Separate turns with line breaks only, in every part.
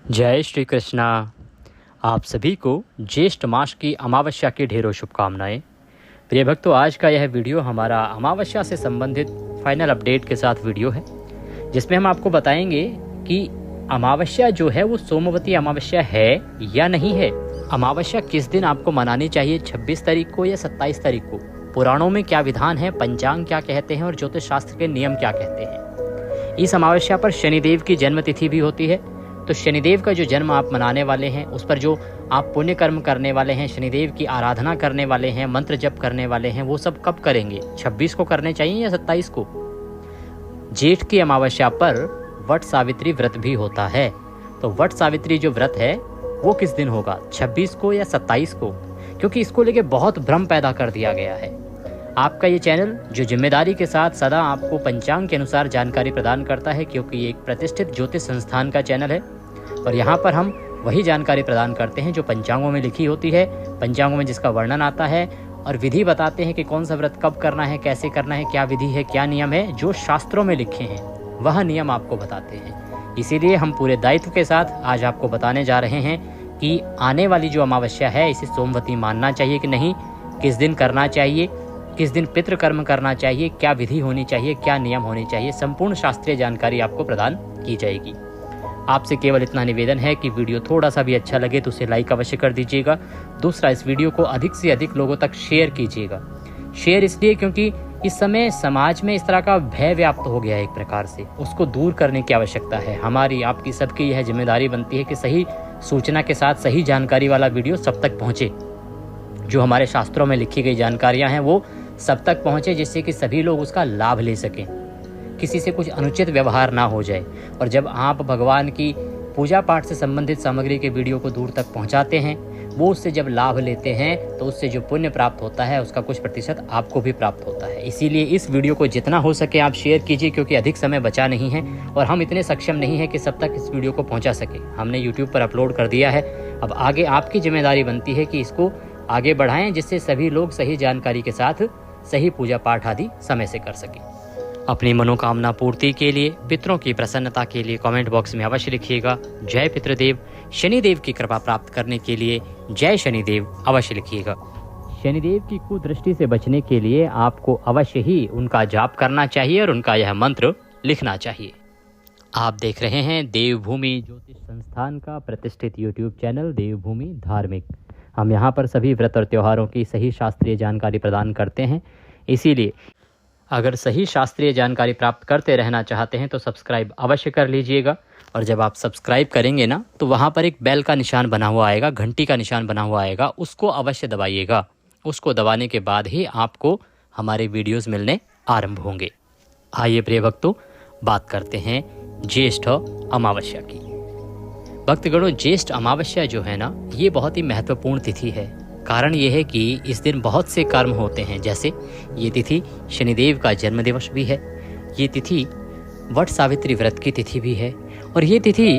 जय श्री कृष्णा। आप सभी को ज्येष्ठ मास की अमावस्या की ढेरों शुभकामनाएं। प्रिय भक्तों, आज का यह वीडियो हमारा अमावस्या से संबंधित फाइनल अपडेट के साथ वीडियो है, जिसमें हम आपको बताएंगे कि अमावस्या जो है वो सोमवती अमावस्या है या नहीं है। अमावस्या किस दिन आपको मनानी चाहिए, 26 तारीख को या 27 तारीख को। पुराणों में क्या विधान है, पंचांग क्या कहते हैं और ज्योतिष शास्त्र के नियम क्या कहते हैं। इस अमावस्या पर शनिदेव की जन्म तिथि भी होती है, तो शनिदेव का जो जन्म आप मनाने वाले हैं, उस पर जो आप पुण्य कर्म करने वाले हैं, शनिदेव की आराधना करने वाले हैं, मंत्र जप करने वाले हैं, वो सब कब करेंगे, 26 को करने चाहिए या 27 को। जेठ की अमावस्या पर वट सावित्री व्रत भी होता है, तो वट सावित्री जो व्रत है वो किस दिन होगा, 26 को या 27 को, क्योंकि इसको लेके बहुत भ्रम पैदा कर दिया गया है। आपका ये चैनल जो जिम्मेदारी के साथ सदा आपको पंचांग के अनुसार जानकारी प्रदान करता है, क्योंकि ये एक प्रतिष्ठित ज्योतिष संस्थान का चैनल है और यहाँ पर हम वही जानकारी प्रदान करते हैं जो पंचांगों में लिखी होती है, पंचांगों में जिसका वर्णन आता है, और विधि बताते हैं कि कौन सा व्रत कब करना है, कैसे करना है, क्या विधि है, क्या नियम है। जो शास्त्रों में लिखे हैं वह नियम आपको बताते हैं। इसीलिए हम पूरे दायित्व के साथ आज आपको बताने जा रहे हैं कि आने वाली जो अमावस्या है इसे सोमवती मानना चाहिए कि नहीं, किस दिन करना चाहिए, किस दिन पितृ कर्म करना चाहिए, क्या विधि होनी चाहिए, क्या नियम होने चाहिए। संपूर्ण शास्त्रीय जानकारी आपको प्रदान की जाएगी। आपसे केवल इतना निवेदन है कि वीडियो थोड़ा सा भी अच्छा लगे तो उसे लाइक अवश्य कर दीजिएगा। दूसरा, इस वीडियो को अधिक से अधिक लोगों तक शेयर कीजिएगा। शेयर इसलिए क्योंकि इस समय समाज में इस तरह का भय व्याप्त हो गया है, एक प्रकार से उसको दूर करने की आवश्यकता है। हमारी आपकी सबकी यह जिम्मेदारी बनती है कि सही सूचना के साथ सही जानकारी वाला वीडियो सब तक पहुँचे। जो हमारे शास्त्रों में लिखी गई जानकारियाँ हैं वो सब तक पहुँचे, जिससे कि सभी लोग उसका लाभ ले सकें, किसी से कुछ अनुचित व्यवहार ना हो जाए। और जब आप भगवान की पूजा पाठ से संबंधित सामग्री के वीडियो को दूर तक पहुंचाते हैं, वो उससे जब लाभ लेते हैं तो उससे जो पुण्य प्राप्त होता है उसका कुछ प्रतिशत आपको भी प्राप्त होता है। इसीलिए इस वीडियो को जितना हो सके आप शेयर कीजिए, क्योंकि अधिक समय बचा नहीं है और हम इतने सक्षम नहीं है कि सब तक इस वीडियो को पहुँचा सके। हमने यूट्यूब पर अपलोड कर दिया है, अब आगे आपकी जिम्मेदारी बनती है कि इसको आगे बढ़ाएं, जिससे सभी लोग सही जानकारी के साथ सही पूजा पाठ आदि समय से कर सकें। अपनी मनोकामना पूर्ति के लिए, पितरों की प्रसन्नता के लिए कमेंट बॉक्स में अवश्य लिखिएगा जय पितृदेव। शनिदेव की कृपा प्राप्त करने के लिए जय शनिदेव अवश्य लिखिएगा। शनिदेव की कुदृष्टि से बचने के लिए आपको अवश्य ही उनका जाप करना चाहिए और उनका यह मंत्र लिखना चाहिए। आप देख रहे हैं देवभूमि ज्योतिष संस्थान का प्रतिष्ठित यूट्यूब चैनल देवभूमि धार्मिक। हम यहाँ पर सभी व्रत और त्योहारों की सही शास्त्रीय जानकारी प्रदान करते हैं। इसीलिए अगर सही शास्त्रीय जानकारी प्राप्त करते रहना चाहते हैं तो सब्सक्राइब अवश्य कर लीजिएगा। और जब आप सब्सक्राइब करेंगे ना, तो वहाँ पर एक बेल का निशान बना हुआ आएगा, घंटी का निशान बना हुआ आएगा, उसको अवश्य दबाइएगा। उसको दबाने के बाद ही आपको हमारे वीडियोस मिलने आरंभ होंगे। आइए प्रिय भक्तों, बात करते हैं ज्येष्ठ अमावस्या की। भक्तगणों, ज्येष्ठ अमावस्या जो है ना, ये बहुत ही महत्वपूर्ण तिथि है। कारण ये है कि इस दिन बहुत से कर्म होते हैं, जैसे ये तिथि शनिदेव का जन्म दिवस भी है, ये तिथि वट सावित्री व्रत की तिथि भी है, और ये तिथि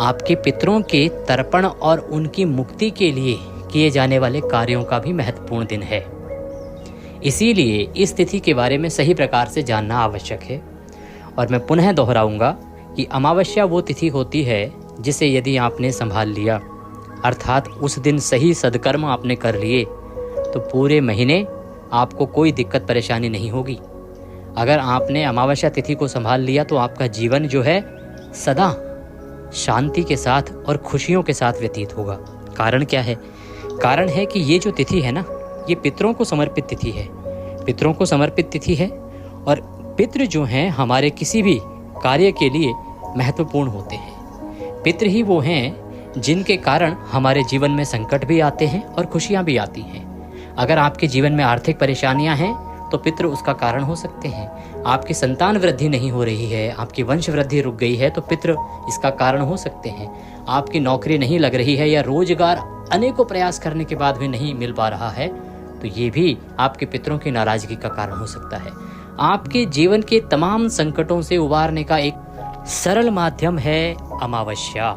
आपके पितरों के तर्पण और उनकी मुक्ति के लिए किए जाने वाले कार्यों का भी महत्वपूर्ण दिन है। इसीलिए इस तिथि के बारे में सही प्रकार से जानना आवश्यक है। और मैं पुनः दोहराऊंगा कि अमावस्या वो तिथि होती है जिसे यदि आपने संभाल लिया, अर्थात उस दिन सही सदकर्म आपने कर लिए, तो पूरे महीने आपको कोई दिक्कत परेशानी नहीं होगी। अगर आपने अमावस्या तिथि को संभाल लिया तो आपका जीवन जो है सदा शांति के साथ और खुशियों के साथ व्यतीत होगा। कारण क्या है? कारण है कि ये जो तिथि है ना, ये पितरों को समर्पित तिथि है। पितरों को समर्पित तिथि है, और पितृ जो हैं हमारे किसी भी कार्य के लिए महत्वपूर्ण होते हैं। पितृ ही वो हैं जिनके कारण हमारे जीवन में संकट भी आते हैं और खुशियां भी आती हैं। अगर आपके जीवन में आर्थिक परेशानियां हैं तो पितृ उसका कारण हो सकते हैं। आपकी संतान वृद्धि नहीं हो रही है, आपकी वंश वृद्धि रुक गई है, तो पितृ इसका कारण हो सकते हैं। आपकी नौकरी नहीं लग रही है या रोजगार अनेकों प्रयास करने के बाद भी नहीं मिल पा रहा है, तो ये भी आपके पितरों की नाराजगी का कारण हो सकता है। आपके जीवन के तमाम संकटों से उबारने का एक सरल माध्यम है अमावस्या।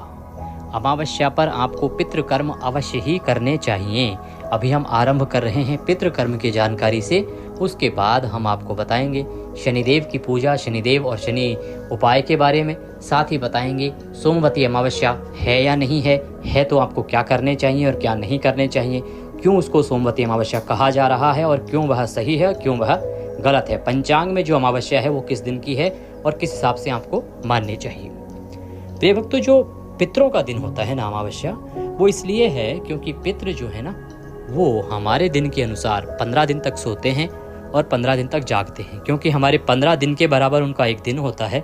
अमावस्या पर आपको पितृकर्म अवश्य ही करने चाहिए। अभी हम आरंभ कर रहे हैं पितृकर्म की जानकारी से, उसके बाद हम आपको बताएंगे शनिदेव की पूजा, शनिदेव और शनि उपाय के बारे में। साथ ही बताएंगे सोमवती अमावस्या है या नहीं है तो आपको क्या करने चाहिए और क्या नहीं करने चाहिए, क्यों उसको सोमवती अमावस्या कहा जा रहा है और क्यों वह सही है, क्यों वह गलत है, पंचांग में जो अमावस्या है वो किस दिन की है और किस हिसाब से आपको माननी चाहिए। प्रिय भक्तों, जो पितरों का दिन होता है ना अमावस्या, वो इसलिए है क्योंकि पितृ जो है ना वो हमारे दिन के अनुसार 15 दिन तक सोते हैं और 15 दिन तक जागते हैं, क्योंकि हमारे 15 दिन के बराबर उनका एक दिन होता है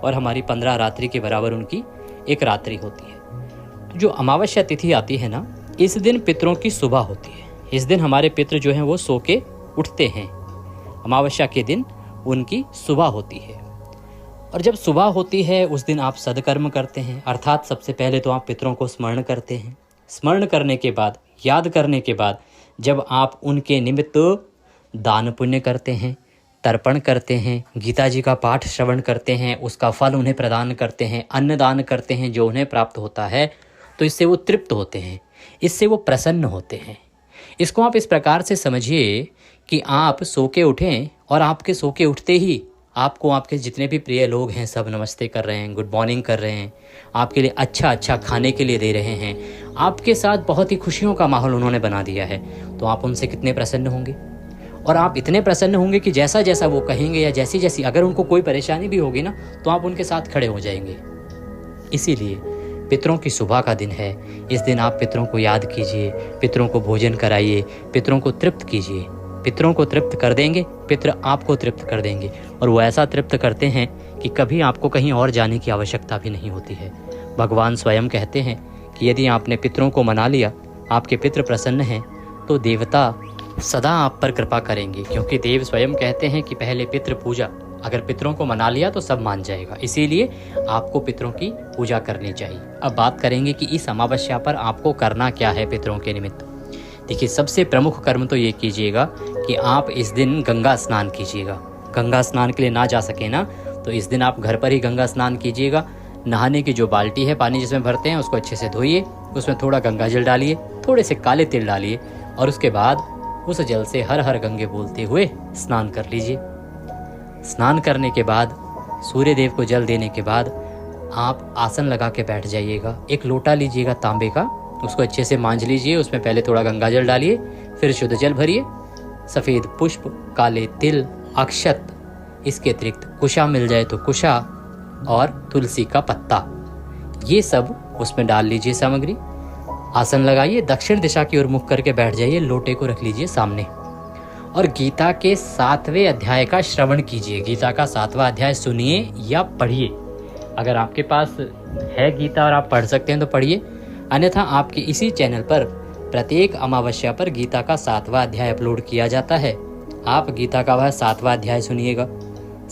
और हमारी 15 रात्रि के बराबर उनकी एक रात्रि होती है। तो जो अमावस्या तिथि आती है ना, इस दिन पितरों की सुबह होती है। इस दिन हमारे पितृ जो हैं वो सो के उठते हैं। अमावस्या के दिन उनकी सुबह होती है और जब सुबह होती है उस दिन आप सदकर्म करते हैं, अर्थात सबसे पहले तो आप पितरों को स्मरण करते हैं। स्मरण करने के बाद, याद करने के बाद जब आप उनके निमित्त दान पुण्य करते हैं, तर्पण करते हैं, गीता जी का पाठ श्रवण करते हैं, उसका फल उन्हें प्रदान करते हैं, अन्न दान करते हैं जो उन्हें प्राप्त होता है, तो इससे वो तृप्त होते हैं, इससे वो प्रसन्न होते हैं। इसको आप इस प्रकार से समझिए कि आप सो के उठें और आपके सो के उठते ही आपको आपके जितने भी प्रिय लोग हैं सब नमस्ते कर रहे हैं, गुड मॉर्निंग कर रहे हैं, आपके लिए अच्छा अच्छा खाने के लिए दे रहे हैं, आपके साथ बहुत ही खुशियों का माहौल उन्होंने बना दिया है, तो आप उनसे कितने प्रसन्न होंगे। और आप इतने प्रसन्न होंगे कि जैसा जैसा वो कहेंगे या जैसी जैसी अगर उनको कोई परेशानी भी होगी ना तो आप उनके साथ खड़े हो जाएंगे। इसीलिए पितरों की सुबह का दिन है। इस दिन आप पितरों को याद कीजिए, पितरों को भोजन कराइए, पितरों को तृप्त कीजिए। पितरों को तृप्त कर देंगे, पितृ आपको तृप्त कर देंगे और वो ऐसा तृप्त करते हैं कि कभी आपको कहीं और जाने की आवश्यकता भी नहीं होती है। भगवान स्वयं कहते हैं कि यदि आपने पितरों को मना लिया, आपके पितृ प्रसन्न हैं, तो देवता सदा आप पर कृपा करेंगे, क्योंकि देव स्वयं कहते हैं कि पहले पितृ पूजा, अगर पितरों को मना लिया तो सब मान जाएगा। इसीलिए आपको पितरों की पूजा करनी चाहिए। अब बात करेंगे कि इस अमावस्या पर आपको करना क्या है पितरों के निमित्त। देखिए, सबसे प्रमुख कर्म तो ये कीजिएगा कि आप इस दिन गंगा स्नान कीजिएगा। गंगा स्नान के लिए ना जा सके ना, तो इस दिन आप घर पर ही गंगा स्नान कीजिएगा। नहाने की जो बाल्टी है, पानी जिसमें भरते हैं, उसको अच्छे से धोइए, उसमें थोड़ा गंगा जल डालिए, थोड़े से काले तिल डालिए और उसके बाद उस जल से हर हर गंगे बोलते हुए स्नान कर लीजिए। स्नान करने के बाद, सूर्य देव को जल देने के बाद आप आसन लगा के बैठ जाइएगा। एक लोटा लीजिएगा तांबे का, उसको अच्छे से मांझ लीजिए, उसमें पहले थोड़ा गंगा जल डालिए, फिर शुद्ध जल भरिए, सफ़ेद पुष्प, काले तिल, अक्षत, इसके अतिरिक्त कुशा मिल जाए तो कुशा और तुलसी का पत्ता, ये सब उसमें डाल लीजिए सामग्री। आसन लगाइए, दक्षिण दिशा की ओर मुख करके बैठ जाइए, लोटे को रख लीजिए सामने और गीता के 7वें अध्याय का श्रवण कीजिए। गीता का 7वां अध्याय सुनिए या पढ़िए। अगर आपके पास है गीता और आप पढ़ सकते हैं तो पढ़िए, अन्यथा आपके इसी चैनल पर प्रत्येक अमावस्या पर गीता का 7वां अध्याय अपलोड किया जाता है। आप गीता का वह 7वां अध्याय सुनिएगा।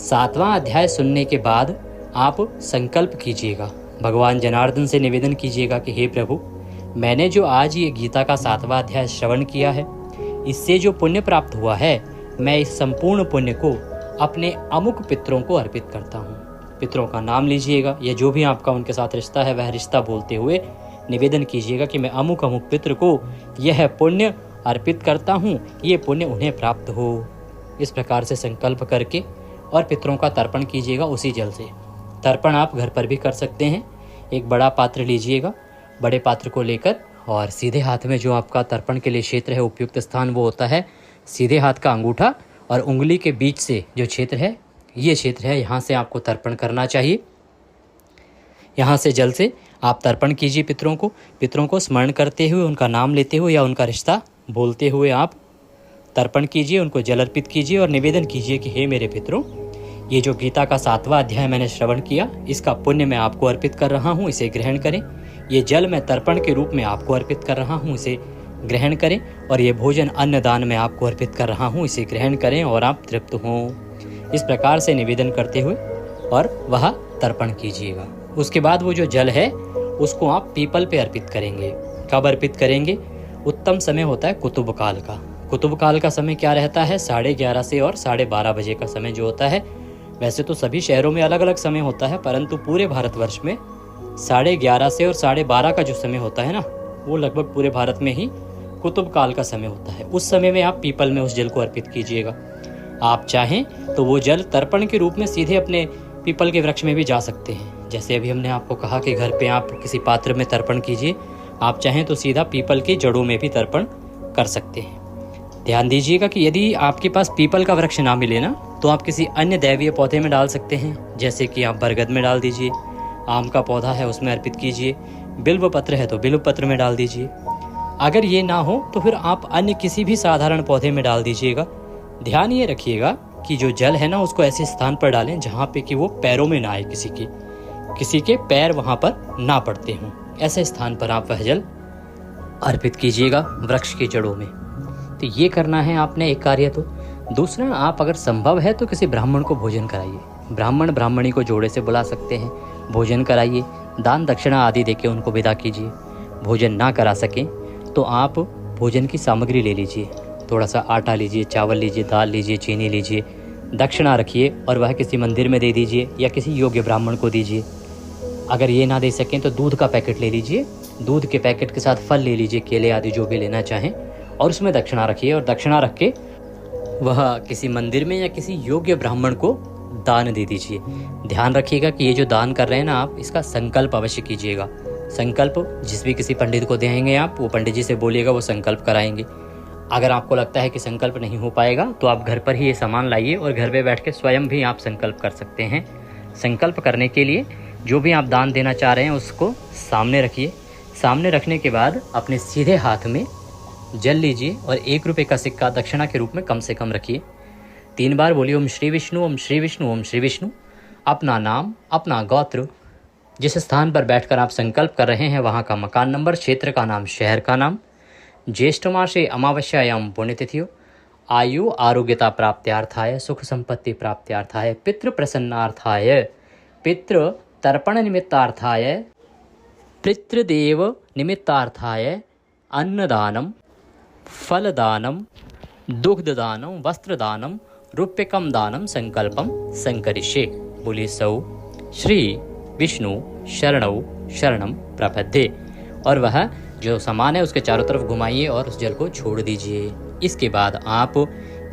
7वां अध्याय सुनने के बाद आप संकल्प कीजिएगा, भगवान जनार्दन से निवेदन कीजिएगा कि हे प्रभु, मैंने जो आज ये गीता का 7वां अध्याय श्रवण किया है, इससे जो पुण्य प्राप्त हुआ है, मैं इस संपूर्ण पुण्य को अपने अमुक पितरों को अर्पित करता हूँ। पितरों का नाम लीजिएगा या जो भी आपका उनके साथ रिश्ता है वह रिश्ता बोलते हुए निवेदन कीजिएगा कि मैं अमुक अमुक पितृ को यह पुण्य अर्पित करता हूँ, ये पुण्य उन्हें प्राप्त हो। इस प्रकार से संकल्प करके और पितरों का तर्पण कीजिएगा उसी जल से। तर्पण आप घर पर भी कर सकते हैं। एक बड़ा पात्र लीजिएगा, बड़े पात्र को लेकर और सीधे हाथ में जो आपका तर्पण के लिए क्षेत्र है, उपयुक्त स्थान वो होता है सीधे हाथ का अंगूठा और उंगली के बीच से जो क्षेत्र है, ये क्षेत्र है, यहाँ से आपको तर्पण करना चाहिए। यहाँ से जल से आप तर्पण कीजिए पितरों को स्मरण करते हुए, उनका नाम लेते हुए या उनका रिश्ता बोलते हुए आप तर्पण कीजिए, उनको जल अर्पित कीजिए और निवेदन कीजिए कि हे मेरे पितरों, ये जो गीता का 7वां अध्याय मैंने श्रवण किया, इसका पुण्य मैं आपको अर्पित कर रहा हूँ, इसे ग्रहण करें। ये जल मैं तर्पण के रूप में आपको अर्पित कर रहा हूँ, इसे ग्रहण करें। और ये भोजन अन्न दान मैं आपको अर्पित कर रहा हूँ, इसे ग्रहण करें और आप तृप्त हों। इस प्रकार से निवेदन करते हुए और वह तर्पण कीजिएगा। उसके बाद वो जो जल है उसको आप पीपल पे अर्पित करेंगे। कब अर्पित करेंगे? उत्तम समय होता है कुतुब काल का। कुतुब काल का समय क्या रहता है? 11:30 से और 12:30 बजे का समय जो होता है। वैसे तो सभी शहरों में अलग अलग समय होता है, परंतु पूरे भारतवर्ष में 11:30 से और 12:30 का जो समय होता है ना, वो लगभग पूरे भारत में ही कुतुब काल का समय होता है। उस समय में आप पीपल में उस जल को अर्पित कीजिएगा। आप चाहें तो वो जल तर्पण के रूप में सीधे अपने पीपल के वृक्ष में भी जा सकते हैं। जैसे अभी हमने आपको कहा कि घर पे आप किसी पात्र में तर्पण कीजिए, आप चाहें तो सीधा पीपल की जड़ों में भी तर्पण कर सकते हैं। ध्यान दीजिएगा कि यदि आपके पास पीपल का वृक्ष ना मिले ना, तो आप किसी अन्य दैवीय पौधे में डाल सकते हैं। जैसे कि आप बरगद में डाल दीजिए, आम का पौधा है उसमें अर्पित कीजिए, बिल्व पत्र है तो बिल्व पत्र में डाल दीजिए। अगर ये ना हो तो फिर आप अन्य किसी भी साधारण पौधे में डाल दीजिएगा। ध्यान ये रखिएगा कि जो जल है ना, उसको ऐसे स्थान पर डालें जहाँ पे कि वो पैरों में ना आए, किसी के पैर वहाँ पर ना पड़ते हों। ऐसे स्थान पर आप वह जल अर्पित कीजिएगा वृक्ष की जड़ों में। तो ये करना है आपने एक कार्य। तो दूसरा, आप अगर संभव है तो किसी ब्राह्मण को भोजन कराइए। ब्राह्मण ब्राह्मणी को जोड़े से बुला सकते हैं, भोजन कराइए, दान दक्षिणा आदि देके उनको विदा कीजिए। भोजन ना करा सकें तो आप भोजन की सामग्री ले लीजिए, थोड़ा सा आटा लीजिए, चावल लीजिए, दाल लीजिए, चीनी लीजिए, दक्षिणा रखिए और वह किसी मंदिर में दे दीजिए या किसी योग्य ब्राह्मण को दीजिए। अगर ये ना दे सकें तो दूध का पैकेट ले लीजिए, दूध के पैकेट के साथ फल ले लीजिए, केले आदि जो भी लेना चाहें, और उसमें दक्षिणा रखिए और दक्षिणा रख के वह किसी मंदिर में या किसी योग्य ब्राह्मण को दान दे दीजिए। ध्यान रखिएगा कि ये जो दान कर रहे हैं ना आप, इसका संकल्प अवश्य कीजिएगा। संकल्प जिस भी किसी पंडित को देंगे आप, वो पंडित जी से बोलिएगा, वो संकल्प कराएंगे। अगर आपको लगता है कि संकल्प नहीं हो पाएगा तो आप घर पर ही ये सामान लाइए और घर पे बैठ के स्वयं भी आप संकल्प कर सकते हैं। संकल्प करने के लिए जो भी आप दान देना चाह रहे हैं उसको सामने रखिए। सामने रखने के बाद अपने सीधे हाथ में जल लीजिए और 1 रुपये का सिक्का दक्षिणा के रूप में कम से कम रखिए। 3 बार बोलिए ओम श्री विष्णु, ओम श्री विष्णु, ओम श्री विष्णु। अपना नाम, अपना गोत्र, जिस स्थान पर बैठकर आप संकल्प कर रहे हैं वहाँ का मकान नंबर, क्षेत्र का नाम, शहर का नाम, ज्येष्ठ मासे अमावस्यायाम पुण्यतिथियो, आयु आरोग्यता प्राप्त्यार्थाय, सुख संपत्ति प्राप्त्यार्थाय, पितृ प्रसन्नार्थाय, पितृ तर्पण निमित्तार्थाय, पितृदेव निमित्तार्थाय, अन्नदानम, फलदानम, दुग्धदानम, वस्त्रदानम, रूप्यकम दानम संकल्पम संकरिष्ये। बोलिए सौ श्री विष्णु शरणौ शरणम प्रपद्ये। और वह जो सामान है उसके चारों तरफ घुमाइए और उस जल को छोड़ दीजिए। इसके बाद आप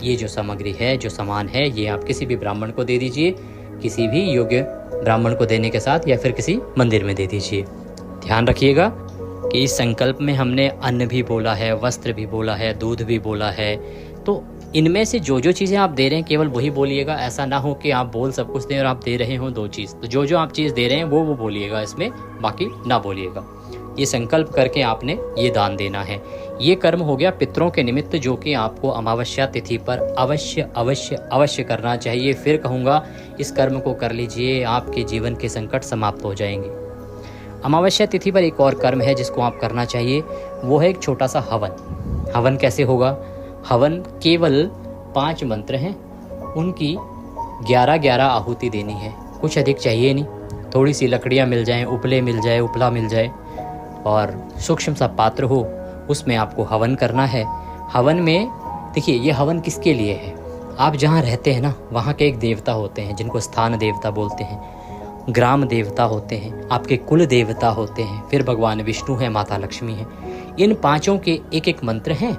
ये जो सामग्री है, जो सामान है, ये आप किसी भी ब्राह्मण को दे दीजिए, किसी भी योग्य ब्राह्मण को देने के साथ, या फिर किसी मंदिर में दे दीजिए। ध्यान रखिएगा कि इस संकल्प में हमने अन्न भी बोला है, वस्त्र भी बोला है, दूध भी बोला है। तो इनमें से जो जो चीज़ें आप दे रहे हैं केवल वही बोलिएगा। ऐसा ना हो कि आप बोल सब कुछ दें और आप दे रहे हो 2 चीज़। तो जो जो आप चीज़ दे रहे हैं वो बोलिएगा, इसमें बाकी ना बोलिएगा। ये संकल्प करके आपने ये दान देना है। ये कर्म हो गया पितरों के निमित्त, जो कि आपको अमावस्या तिथि पर अवश्य अवश्य अवश्य करना चाहिए। फिर कहूँगा, इस कर्म को कर लीजिए, आपके जीवन के संकट समाप्त हो जाएंगे। अमावस्या तिथि पर एक और कर्म है जिसको आप करना चाहिए, वो है एक छोटा सा हवन। हवन कैसे होगा? हवन केवल 5 मंत्र हैं, उनकी 11-11 आहुति देनी है। कुछ अधिक चाहिए नहीं, थोड़ी सी लकड़ियाँ मिल जाएं, उपले मिल जाए, उपला मिल जाए और सूक्ष्म सा पात्र हो, उसमें आपको हवन करना है। हवन में देखिए, ये हवन किसके लिए है? आप जहाँ रहते हैं ना, वहाँ के एक देवता होते हैं जिनको स्थान देवता बोलते हैं, ग्राम देवता होते हैं, आपके कुल देवता होते हैं, फिर भगवान विष्णु हैं, माता लक्ष्मी हैं। इन 5 के एक मंत्र हैं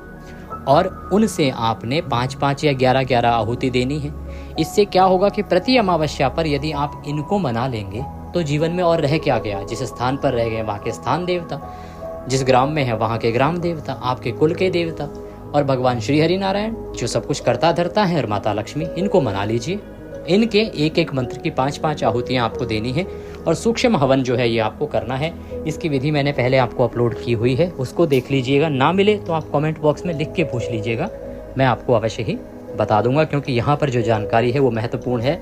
और उनसे आपने 5-5 या 11-11 आहुति देनी है। इससे क्या होगा कि प्रति अमावस्या पर यदि आप इनको मना लेंगे तो जीवन में और रह क्या गया? जिस स्थान पर रह गए वहाँ के स्थान देवता, जिस ग्राम में है वहाँ के ग्राम देवता, आपके कुल के देवता, और भगवान श्री हरि नारायण जो सब कुछ करता धरता है, और माता लक्ष्मी, इनको मना लीजिए। इनके एक मंत्र की 5-5 आहुतियाँ आपको देनी है और सूक्ष्म हवन जो है ये आपको करना है। इसकी विधि मैंने पहले आपको अपलोड की हुई है, उसको देख लीजिएगा। ना मिले तो आप कमेंट बॉक्स में लिख के पूछ लीजिएगा, मैं आपको अवश्य ही बता दूंगा, क्योंकि यहाँ पर जो जानकारी है वो महत्वपूर्ण है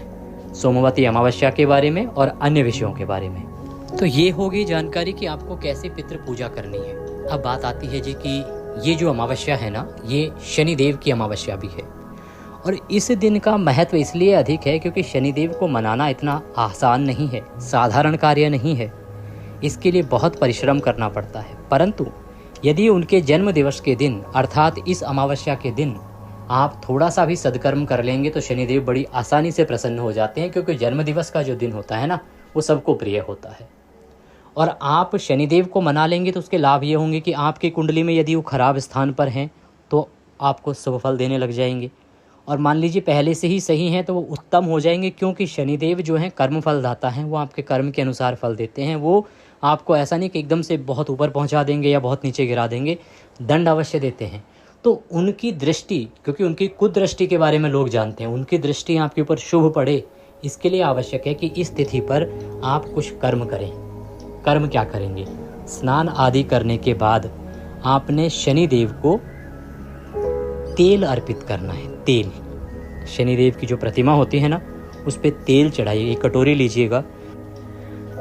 सोमवती अमावस्या के बारे में और अन्य विषयों के बारे में। तो ये होगी जानकारी कि आपको कैसे पितृ पूजा करनी है। अब बात आती है जी कि ये जो अमावस्या है ना, ये शनिदेव की अमावस्या भी है और इस दिन का महत्व इसलिए अधिक है क्योंकि शनिदेव को मनाना इतना आसान नहीं है, साधारण कार्य नहीं है। इसके लिए बहुत परिश्रम करना पड़ता है। परंतु यदि उनके जन्म दिवस के दिन अर्थात इस अमावस्या के दिन आप थोड़ा सा भी सद्कर्म कर लेंगे तो शनिदेव बड़ी आसानी से प्रसन्न हो जाते हैं, क्योंकि जन्म दिवस का जो दिन होता है ना, वो सबको प्रिय होता है। और आप शनिदेव को मना लेंगे तो उसके लाभ ये होंगे कि आपकी कुंडली में यदि वो खराब स्थान पर हैं तो आपको शुभ फल देने लग जाएंगे, और मान लीजिए पहले से ही सही हैं तो वो उत्तम हो जाएंगे, क्योंकि शनिदेव जो हैं कर्म फल दाता हैं, वो आपके कर्म के अनुसार फल देते हैं। वो आपको ऐसा नहीं कि एकदम से बहुत ऊपर पहुंचा देंगे या बहुत नीचे गिरा देंगे, दंड अवश्य देते हैं। तो उनकी दृष्टि, क्योंकि उनकी कुदृष्टि के बारे में लोग जानते हैं, उनकी दृष्टि आपके ऊपर शुभ पड़े, इसके लिए आवश्यक है कि इस तिथि पर आप कुछ कर्म करें। कर्म क्या करेंगे? स्नान आदि करने के बाद आपने शनिदेव को तेल अर्पित करना है। तेल, शनिदेव की जो प्रतिमा होती है ना, उस पर तेल चढ़ाइए। एक कटोरी लीजिएगा।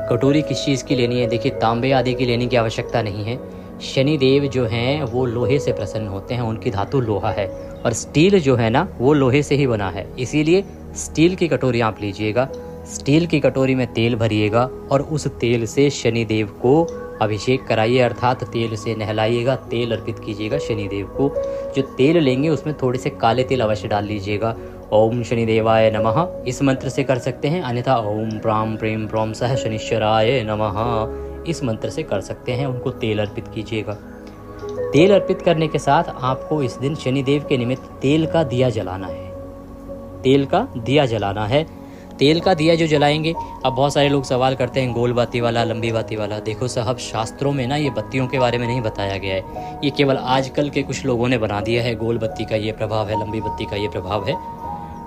कटोरी किस चीज़ की लेनी है? देखिए, तांबे आदि की लेने की आवश्यकता नहीं है। शनिदेव जो हैं वो लोहे से प्रसन्न होते हैं, उनकी धातु लोहा है, और स्टील जो है ना वो लोहे से ही बना है। इसीलिए स्टील की कटोरी आप लीजिएगा। स्टील की कटोरी में तेल भरिएगा और उस तेल से शनिदेव को अभिषेक कराइए, अर्थात तेल से नहलाइएगा, तेल अर्पित कीजिएगा शनिदेव को। जो तेल लेंगे उसमें थोड़े से काले तिल अवश्य डाल लीजिएगा। ओम शनिदेवाय नमः इस मंत्र से कर सकते हैं, अन्यथा ओम प्राम प्रेम प्रोम सह शनिश्चराय नमः इस मंत्र से कर सकते हैं। उनको तेल अर्पित कीजिएगा। तेल अर्पित करने के साथ आपको इस दिन शनिदेव के निमित्त तेल का दिया जलाना है। तेल का दिया जलाना है। तेल का दिया जो जलाएंगे, अब बहुत सारे लोग सवाल करते हैं गोल बाती वाला, लंबी बाती वाला। देखो साहब, शास्त्रों में ना ये बत्तियों के बारे में नहीं बताया गया है। ये केवल आजकल के कुछ लोगों ने बना दिया है। गोल बत्ती का ये प्रभाव है, लंबी बत्ती का ये प्रभाव है।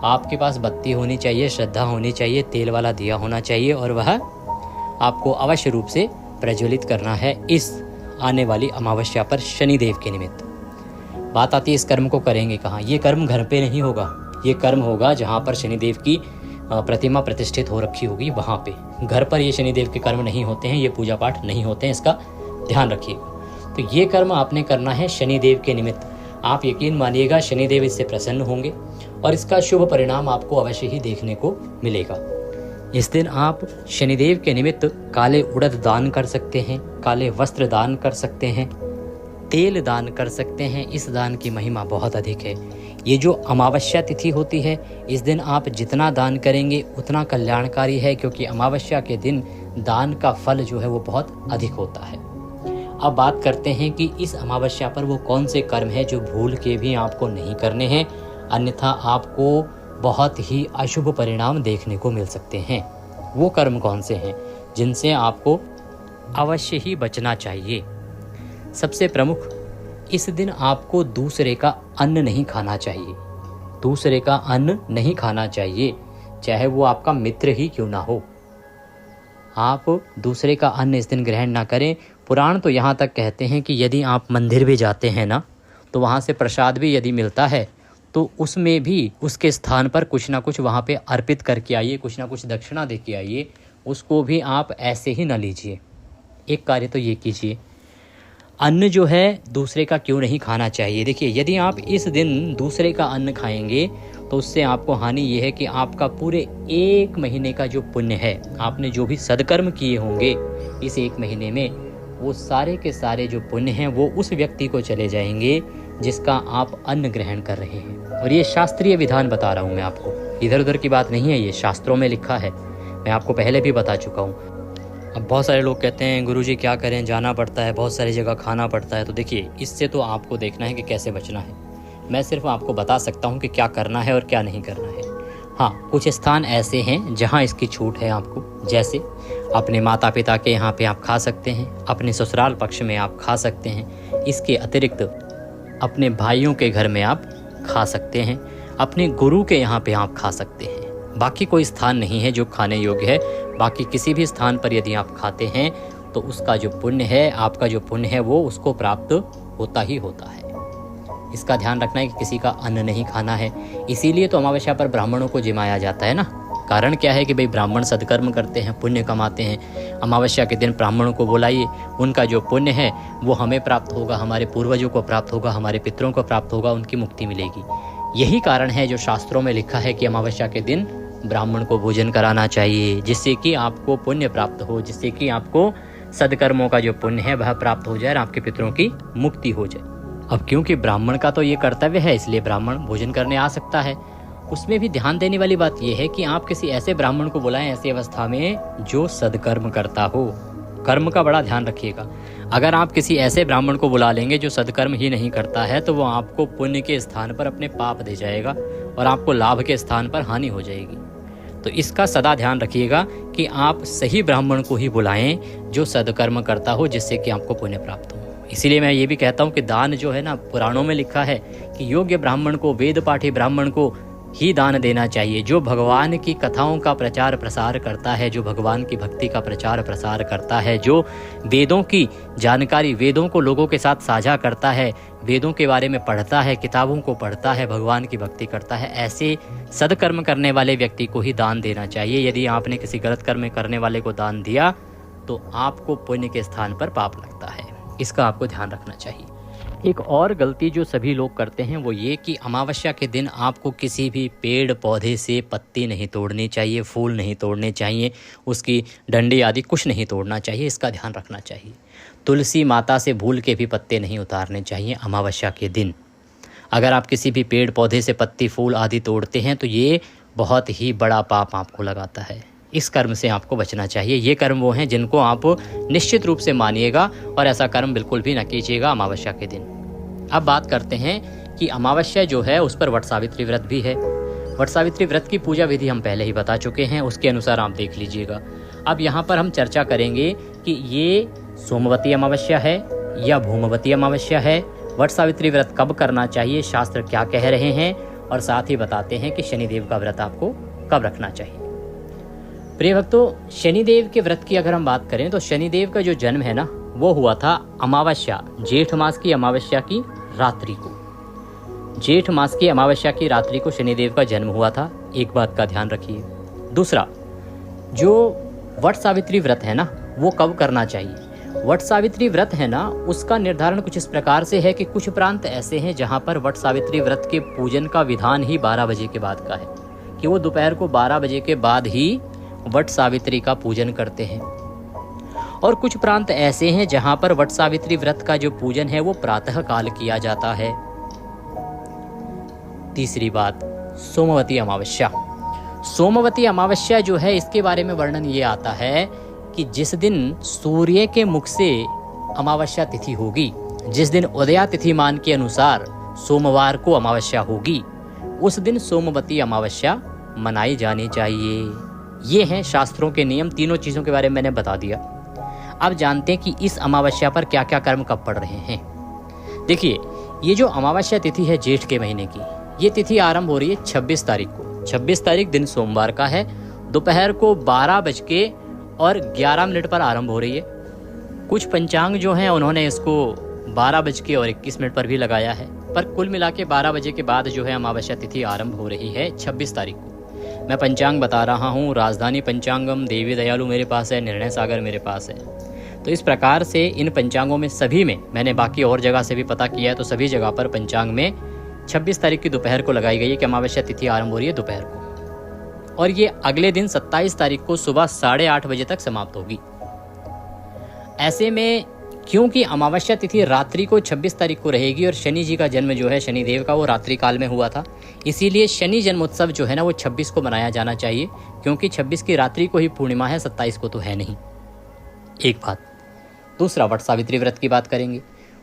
आपके पास बत्ती होनी चाहिए, श्रद्धा होनी चाहिए, तेल वाला दिया होना चाहिए, और वह आपको अवश्य रूप से प्रज्वलित करना है इस आने वाली अमावस्या पर शनिदेव के निमित्त। बात आती है इस कर्म को करेंगे कहाँ? ये कर्म घर पे नहीं होगा। ये कर्म होगा जहाँ पर शनिदेव की प्रतिमा प्रतिष्ठित हो रखी होगी, वहाँ पे। घर पर ये शनिदेव के कर्म नहीं होते हैं, ये पूजा पाठ नहीं होते हैं, इसका ध्यान रखिएगा। तो ये कर्म आपने करना है शनिदेव के निमित्त। आप यकीन मानिएगा शनिदेव इससे प्रसन्न होंगे और इसका शुभ परिणाम आपको अवश्य ही देखने को मिलेगा। इस दिन आप शनिदेव के निमित्त काले उड़द दान कर सकते हैं, काले वस्त्र दान कर सकते हैं, तेल दान कर सकते हैं। इस दान की महिमा बहुत अधिक है। ये जो अमावस्या तिथि होती है, इस दिन आप जितना दान करेंगे उतना कल्याणकारी है, क्योंकि अमावस्या के दिन दान का फल जो है वो बहुत अधिक होता है। अब बात करते हैं कि इस अमावस्या पर वो कौन से कर्म हैं जो भूल के भी आपको नहीं करने हैं, अन्यथा आपको बहुत ही अशुभ परिणाम देखने को मिल सकते हैं। वो कर्म कौन से हैं जिनसे आपको अवश्य ही बचना चाहिए? सबसे प्रमुख, इस दिन आपको दूसरे का अन्न नहीं खाना चाहिए। दूसरे का अन्न नहीं खाना चाहिए, चाहे वो आपका मित्र ही क्यों ना हो। आप दूसरे का अन्न इस दिन ग्रहण ना करें। पुराण तो यहाँ तक कहते हैं कि यदि आप मंदिर भी जाते हैं ना, तो वहाँ से प्रसाद भी यदि मिलता है तो उसमें भी उसके स्थान पर कुछ ना कुछ वहाँ पे अर्पित करके आइए, कुछ ना कुछ दक्षिणा दे के आइए। उसको भी आप ऐसे ही ना लीजिए। एक कार्य तो ये कीजिए, अन्न जो है दूसरे का क्यों नहीं खाना चाहिए। देखिए, यदि आप इस दिन दूसरे का अन्न खाएंगे तो उससे आपको हानि ये है कि आपका पूरे 1 महीने का जो पुण्य है, आपने जो भी सदकर्म किए होंगे इस 1 महीने में, वो सारे के सारे जो पुण्य हैं वो उस व्यक्ति को चले जाएंगे जिसका आप अन्न ग्रहण कर रहे हैं। और ये शास्त्रीय विधान बता रहा हूँ मैं आपको, इधर उधर की बात नहीं है, ये शास्त्रों में लिखा है। मैं आपको पहले भी बता चुका हूँ। अब बहुत सारे लोग कहते हैं गुरुजी क्या करें, जाना पड़ता है, बहुत सारी जगह खाना पड़ता है। तो देखिए, इससे तो आपको देखना है कि कैसे बचना है। मैं सिर्फ आपको बता सकता हूँ कि क्या करना है और क्या नहीं करना है। हाँ, कुछ स्थान ऐसे हैं जहाँ इसकी छूट है आपको। जैसे अपने माता पिता के यहाँ पे आप खा सकते हैं, अपने ससुराल पक्ष में आप खा सकते हैं। इसके अतिरिक्त अपने भाइयों के घर में आप खा सकते हैं, अपने गुरु के यहाँ पे आप खा सकते हैं। बाकी कोई स्थान नहीं है जो खाने योग्य है। बाकी किसी भी स्थान पर यदि आप खाते हैं तो उसका जो पुण्य है, आपका जो पुण्य है, वो उसको प्राप्त होता ही होता है। इसका ध्यान रखना है कि किसी का अन्न नहीं खाना है। इसीलिए तो अमावस्या पर ब्राह्मणों को जिमाया जाता है ना। कारण क्या है कि भाई ब्राह्मण सदकर्म करते हैं, पुण्य कमाते हैं। अमावस्या के दिन ब्राह्मणों को बुलाइए, उनका जो पुण्य है वो हमें प्राप्त होगा, हमारे पूर्वजों को प्राप्त होगा, हमारे पितरों को प्राप्त होगा, उनकी मुक्ति मिलेगी। यही कारण है जो शास्त्रों में लिखा है कि अमावस्या के दिन ब्राह्मण को भोजन कराना चाहिए, जिससे कि आपको पुण्य प्राप्त हो, जिससे कि आपको सदकर्मों का जो पुण्य है वह प्राप्त हो जाए और आपके पितरों की मुक्ति हो जाए। अब क्योंकि ब्राह्मण का तो ये कर्तव्य है, इसलिए ब्राह्मण भोजन करने आ सकता है। उसमें भी ध्यान देने वाली बात यह है कि आप किसी ऐसे ब्राह्मण को बुलाएं ऐसी अवस्था में जो सदकर्म करता हो। कर्म का बड़ा ध्यान रखिएगा। अगर आप किसी ऐसे ब्राह्मण को बुला लेंगे जो सदकर्म ही नहीं करता है, तो वो आपको पुण्य के स्थान पर अपने पाप दे जाएगा और आपको लाभ के स्थान पर हानि हो जाएगी। तो इसका सदा ध्यान रखिएगा कि आप सही ब्राह्मण को ही बुलाएं जो सदकर्म करता हो, जिससे कि आपको पुण्य प्राप्त हो। इसीलिए मैं ये भी कहता हूँ कि दान जो है ना, पुराणों में लिखा है कि योग्य ब्राह्मण को, वेद पाठी ब्राह्मण को ही दान देना चाहिए, जो भगवान की कथाओं का प्रचार प्रसार करता है, जो भगवान की भक्ति का प्रचार प्रसार करता है, जो वेदों की जानकारी, वेदों को लोगों के साथ साझा करता है, वेदों के बारे में पढ़ता है, किताबों को पढ़ता है, भगवान की भक्ति करता है, ऐसे सदकर्म करने वाले व्यक्ति को ही दान देना चाहिए। यदि आपने किसी गलत कर्म करने वाले को दान दिया तो आपको पुण्य के स्थान पर पाप लगता है। इसका आपको ध्यान रखना चाहिए। एक और गलती जो सभी लोग करते हैं वो ये कि अमावस्या के दिन आपको किसी भी पेड़ पौधे से पत्ती नहीं तोड़नी चाहिए, फूल नहीं तोड़ने चाहिए, उसकी डंडी आदि कुछ नहीं तोड़ना चाहिए। इसका ध्यान रखना चाहिए। तुलसी माता से भूल के भी पत्ते नहीं उतारने चाहिए अमावस्या के दिन। अगर आप किसी भी पेड़ पौधे से पत्ती फूल आदि तोड़ते हैं तो ये बहुत ही बड़ा पाप आपको लगाता है। इस कर्म से आपको बचना चाहिए। ये कर्म वो हैं जिनको आप निश्चित रूप से मानिएगा और ऐसा कर्म बिल्कुल भी न कीजिएगा अमावस्या के दिन। अब बात करते हैं कि अमावस्या जो है उस पर वट सावित्री व्रत भी है। वट सावित्री व्रत की पूजा विधि हम पहले ही बता चुके हैं, उसके अनुसार आप देख लीजिएगा। अब यहाँ पर हम चर्चा करेंगे कि ये सोमवती अमावस्या है या भूमवती अमावस्या है, वट सावित्री व्रत कब करना चाहिए, शास्त्र क्या कह रहे हैं, और साथ ही बताते हैं कि शनिदेव का व्रत आपको कब रखना चाहिए। प्रिय भक्तों, शनिदेव के व्रत की अगर हम बात करें तो शनिदेव का जो जन्म है ना, वो हुआ था अमावस्या, जेठ मास की अमावस्या की रात्रि को। जेठ मास की अमावस्या की रात्रि को शनिदेव का जन्म हुआ था। एक बात का ध्यान रखिए। दूसरा, जो वट सावित्री व्रत है ना, वो कब करना चाहिए। वट सावित्री व्रत है ना, उसका निर्धारण कुछ इस प्रकार से है कि कुछ प्रांत ऐसे हैं जहां पर वट सावित्री व्रत के पूजन का विधान ही 12 बजे के बाद का है, कि वो दोपहर को 12 बजे के बाद ही वट सावित्री का पूजन करते हैं। और कुछ प्रांत ऐसे हैं जहां पर वट सावित्री व्रत का जो पूजन है वो प्रातः काल किया जाता है। तीसरी बात, सोमवती अमावस्या। सोमवती अमावस्या जो है, इसके बारे में वर्णन ये आता है कि जिस दिन सूर्य के मुख से अमावस्या तिथि होगी, जिस दिन उदया तिथिमान के अनुसार सोमवार को अमावस्या होगी, उस दिन सोमवती अमावस्या मनाई जानी चाहिए। ये हैं शास्त्रों के नियम। तीनों चीज़ों के बारे में मैंने बता दिया। अब जानते हैं कि इस अमावस्या पर क्या क्या कर्म कब पड़ रहे हैं। देखिए, ये जो अमावस्या तिथि है जेठ के महीने की, ये तिथि आरंभ हो रही है 26 तारीख को। 26 तारीख दिन सोमवार का है, दोपहर को 12:11 पर आरंभ हो रही है। कुछ पंचांग जो हैं उन्होंने इसको 12:21 पर भी लगाया है, पर कुल मिला के 12 बजे के बाद जो है अमावस्या तिथि आरंभ हो रही है 26 तारीख को। मैं पंचांग बता रहा हूँ, राजधानी पंचांगम, देवी दयालु मेरे पास है, निर्णय सागर मेरे पास है। तो इस प्रकार से इन पंचांगों में सभी में, मैंने बाकी और जगह से भी पता किया है, तो सभी जगह पर पंचांग में 26 तारीख की दोपहर को लगाई गई है कि अमावस्या तिथि आरंभ हो रही है दोपहर को, और ये अगले दिन 27 तारीख को सुबह 8:30 बजे तक समाप्त होगी। ऐसे में क्योंकि अमावस्या तिथि रात्रि को 26 तारीख को रहेगी और शनि जी का जन्म जो है शनिदेव का वो रात्रि काल में हुआ था, इसीलिए शनि जन्मोत्सव जो है ना वो 26 को मनाया जाना चाहिए, क्योंकि 26 की रात्रि को ही पूर्णिमा है, 27 को तो है नहीं। एक बात। दूसरा, वट सावित्री व्रत की बात करेंगे।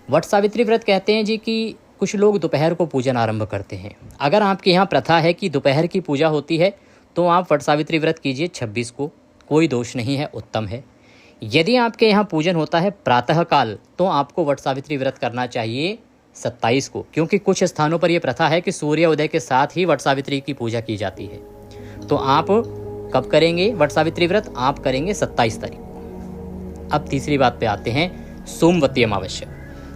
वट सावित्री व्रत कहते हैं जी कि कुछ लोग दोपहर को पूजन आरंभ करते हैं। अगर आपके यहाँ प्रथा है कि दोपहर की पूजा होती है तो आप वट सावित्री व्रत कीजिए 26 को, कोई दोष नहीं है, उत्तम है। यदि आपके यहाँ पूजन होता है प्रातः काल तो आपको वट सावित्री व्रत करना चाहिए 27 को, क्योंकि कुछ स्थानों पर यह प्रथा है कि सूर्योदय के साथ ही वट सावित्री की पूजा की जाती है। तो आप कब करेंगे वट सावित्री व्रत? आप करेंगे 27 तारीख को। अब तीसरी बात पे आते हैं, सोमवती अमावस्या।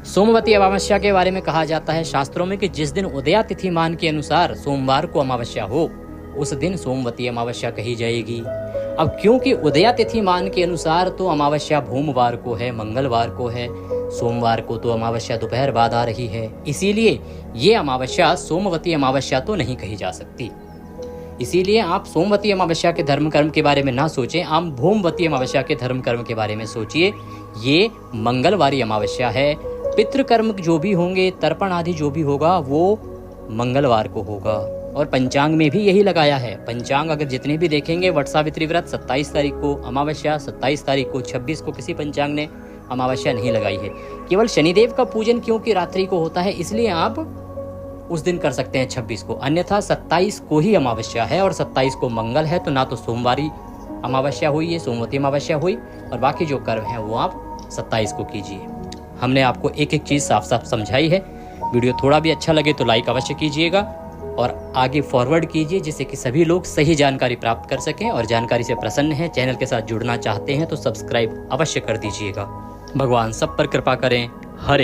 सोमवती अमावस्या के बारे में कहा जाता है शास्त्रों में कि जिस दिन उदया तिथिमान के अनुसार सोमवार को अमावस्या हो, उस दिन सोमवती अमावस्या कही जाएगी। अब क्योंकि उदया तिथिमान के अनुसार तो अमावस्या भूमवार को है, मंगलवार को है, सोमवार को तो अमावस्या दोपहर बाद आ रही है, इसीलिए ये अमावस्या सोमवती अमावस्या तो नहीं कही जा सकती। इसीलिए आप सोमवती अमावस्या के धर्म कर्म के बारे में ना सोचें, आप भूमवती अमावस्या के धर्म कर्म के बारे में सोचिए। ये मंगलवारी अमावस्या है। पितृकर्म जो भी होंगे, तर्पण आदि जो भी होगा, वो मंगलवार को होगा। और पंचांग में भी यही लगाया है। पंचांग अगर जितने भी देखेंगे, वट सावित्री व्रत 27 तारीख को, अमावस्या 27 तारीख को, 26 को किसी पंचांग ने अमावस्या नहीं लगाई है। केवल शनिदेव का पूजन क्योंकि रात्रि को होता है, इसलिए आप उस दिन कर सकते हैं 26 को, अन्यथा 27 को ही अमावस्या है और 27 को मंगल है, तो ना तो सोमवारी अमावस्या हुई है, सोमवती अमावस्या हुई, और बाकी जो कर्म हैं वो आप 27 को कीजिए। हमने आपको एक एक चीज़ साफ साफ समझाई है। वीडियो थोड़ा भी अच्छा लगे तो लाइक अवश्य कीजिएगा और आगे फॉरवर्ड कीजिए, जिससे कि सभी लोग सही जानकारी प्राप्त कर सकें। और जानकारी से प्रसन्न हैं, चैनल के साथ जुड़ना चाहते हैं तो सब्सक्राइब अवश्य कर दीजिएगा। भगवान सब पर कृपा करें। हरे